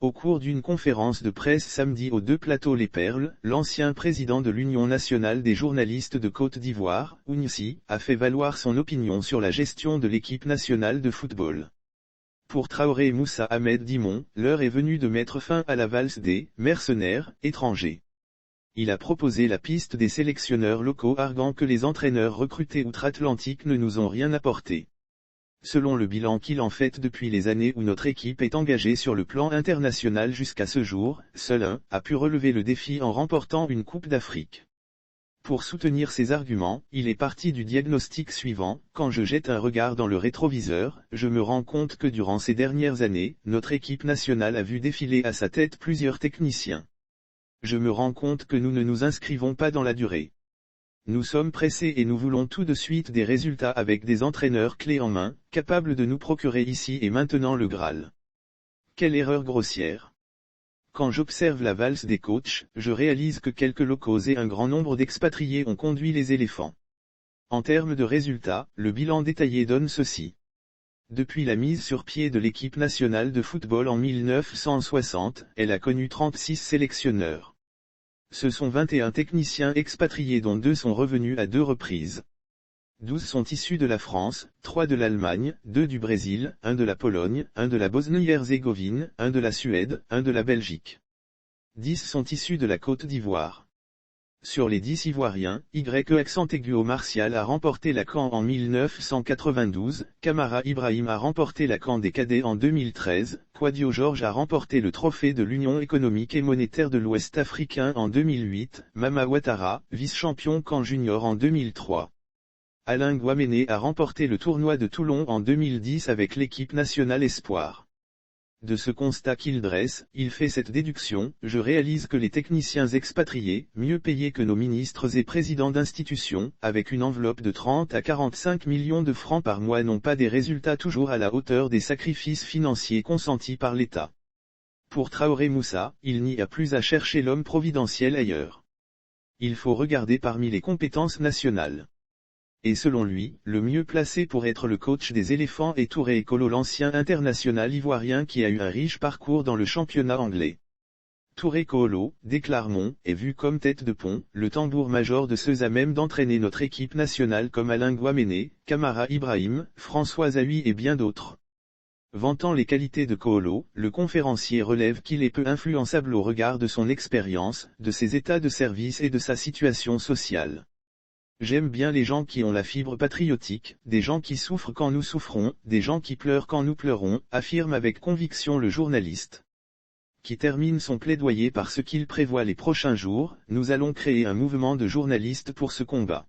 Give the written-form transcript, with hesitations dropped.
Au cours d'une conférence de presse samedi aux deux plateaux Les Perles, l'ancien président de l'Union nationale des journalistes de Côte d'Ivoire, UNSI, a fait valoir son opinion sur la gestion de l'équipe nationale de football. Pour Traoré Moussa Ahmed Dimon, l'heure est venue de mettre fin à la valse des « mercenaires » étrangers. Il a proposé la piste des sélectionneurs locaux arguant que les entraîneurs recrutés outre-Atlantique ne nous ont rien apporté. Selon le bilan qu'il en fait depuis les années où notre équipe est engagée sur le plan international jusqu'à ce jour, seul un a pu relever le défi en remportant une Coupe d'Afrique. Pour soutenir ses arguments, il est parti du diagnostic suivant: quand je jette un regard dans le rétroviseur, je me rends compte que durant ces dernières années, notre équipe nationale a vu défiler à sa tête plusieurs techniciens. Je me rends compte que nous ne nous inscrivons pas dans la durée. Nous sommes pressés et nous voulons tout de suite des résultats avec des entraîneurs clés en main, capables de nous procurer ici et maintenant le Graal. Quelle erreur grossière! Quand j'observe la valse des coachs, je réalise que quelques locaux et un grand nombre d'expatriés ont conduit les éléphants. En termes de résultats, le bilan détaillé donne ceci. Depuis la mise sur pied de l'équipe nationale de football en 1960, elle a connu 36 sélectionneurs. Ce sont 21 techniciens expatriés dont 2 sont revenus à 2 reprises. 12 sont issus de la France, 3 de l'Allemagne, 2 du Brésil, 1 de la Pologne, 1 de la Bosnie-Herzégovine, 1 de la Suède, 1 de la Belgique. 10 sont issus de la Côte d'Ivoire. Sur les 10 Ivoiriens, Accent Martial a remporté la CAN en 1992, Camara Ibrahim a remporté la CAN des cadets en 2013, Kouadio Georges a remporté le trophée de l'Union économique et monétaire de l'Ouest africain en 2008, Mama Ouattara, vice-champion CAN junior en 2003. Alain Guaméné a remporté le tournoi de Toulon en 2010 avec l'équipe nationale espoir. De ce constat qu'il dresse, il fait cette déduction: je réalise que les techniciens expatriés, mieux payés que nos ministres et présidents d'institutions, avec une enveloppe de 30 à 45 millions de francs par mois, n'ont pas des résultats toujours à la hauteur des sacrifices financiers consentis par l'État. Pour Traoré Moussa, il n'y a plus à chercher l'homme providentiel ailleurs. Il faut regarder parmi les compétences nationales. Et selon lui, le mieux placé pour être le coach des éléphants est Touré Ekolo, l'ancien international ivoirien qui a eu un riche parcours dans le championnat anglais. Touré Ekolo, déclare-t-on, est vu comme tête de pont, le tambour-major de ceux à même d'entraîner notre équipe nationale comme Alain Guaméné, Camara Ibrahim, François Zahui et bien d'autres. Vantant les qualités de Ekolo, le conférencier relève qu'il est peu influençable au regard de son expérience, de ses états de service et de sa situation sociale. J'aime bien les gens qui ont la fibre patriotique, des gens qui souffrent quand nous souffrons, des gens qui pleurent quand nous pleurons, affirme avec conviction le journaliste. Qui termine son plaidoyer par ce qu'il prévoit les prochains jours: nous allons créer un mouvement de journalistes pour ce combat.